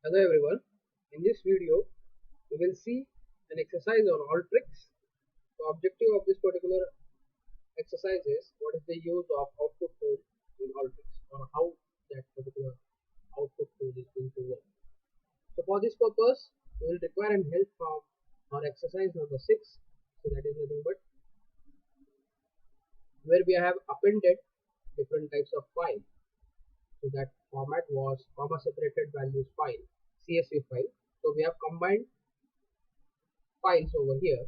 Hello everyone. In this video, we will see an exercise on Alteryx. The objective of this particular exercise is what is the use of output tool in Alteryx, or how that particular output tool is going to work. So for this purpose, we will require an help from our exercise number 6. So that is nothing but where we have appended different types of files. So that format was comma separated values file, CSV file. So we have combined files over here.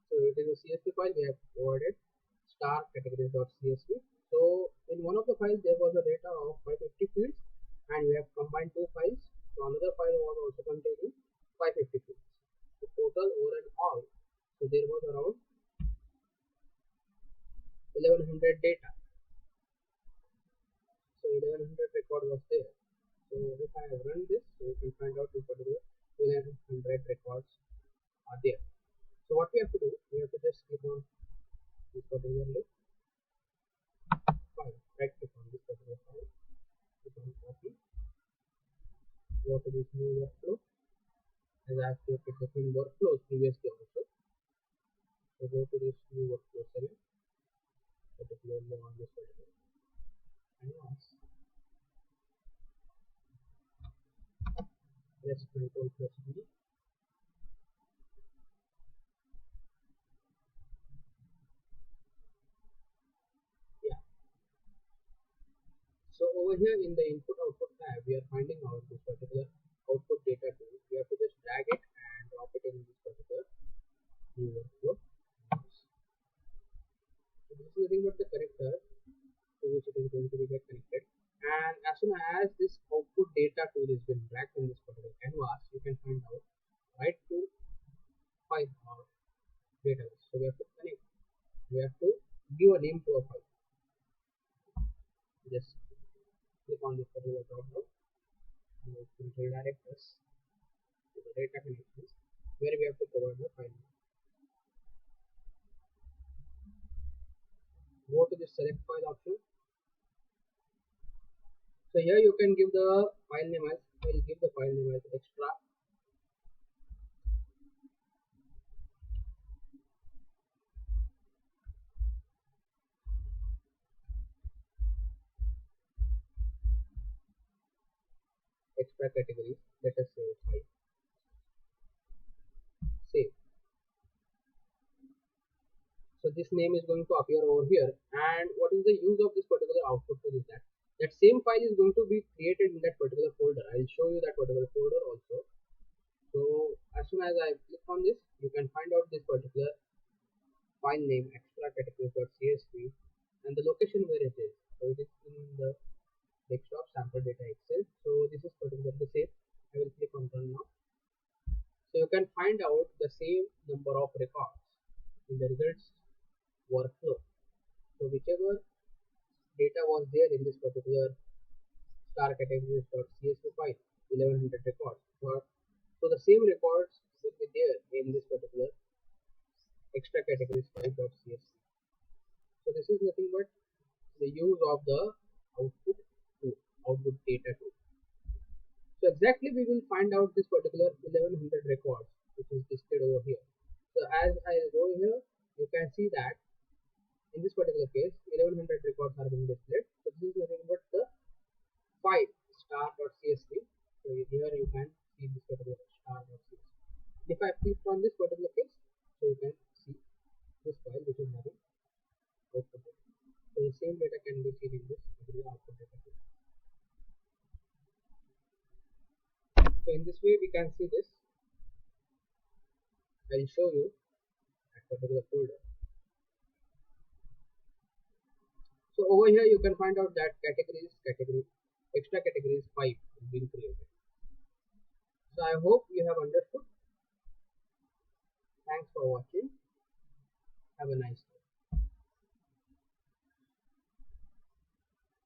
So it is a CSV file. We have provided star categories.csv. So in one of the files there was a data of 550 fields, and we have combined two files. So another file was also containing 550 fields. So total over and all, so there was around 1100 data. So 1100 record was there. So if I have run this, so you can find out this particular 1100 records are there. So what we have to do, we have to just click on this particular link file, right click on this particular file, click on copy, go to this new workflow, as I have created different workflows previously also. So go to this new workflow seven, particularly on this particular canvas, press Ctrl plus V. Yeah. So over here in the input output tab, we are finding out this particular output data tool. We have to just drag it and drop it in this particular new workflow. So this is nothing but the connector to which it is going to be get connected. And as soon as this output data tool is been dragged in this particular canvas, you can find out right to file or database. So we have to connect. We have to give a name to a file. Just click on this particular drop down, and it will redirect us to the data connections where we have to provide the file name. Go to the select file option. So here you can give the file name as, I will give the file name as extra categories. Let us say file. Save. So this name is going to appear over here. And what is the use of this particular output tool is that same file is going to be created in that particular folder. I will show you that particular folder also. So as soon as I click on this, you can find out this particular file name extra categories.csv and the location where it is. So it is in the desktop sample data Excel. So this is particularly safe. I will click on run now. So you can find out the same number of records in the results workflow. So whichever data was there in this particular star categories.csv file, 1100 records. So the same records will be there in this particular extra categories file.csv. So this is nothing but the use of the output tool, output data tool. So exactly we will find out this particular 1100 records which is displayed over here. So as I go here, you can see that in this particular case 1100 records are being displayed. So this is nothing but the file star.csv. So here you can see this particular star.csv. If I click on this particular case, so you can see this file which is having output data. So the same data can be seen in this particular output data. So in this way we can see this. I will show you that particular folder. So over here you can find out that extra categories 5 is being created. So I hope you have understood. Thanks for watching. Have a nice day.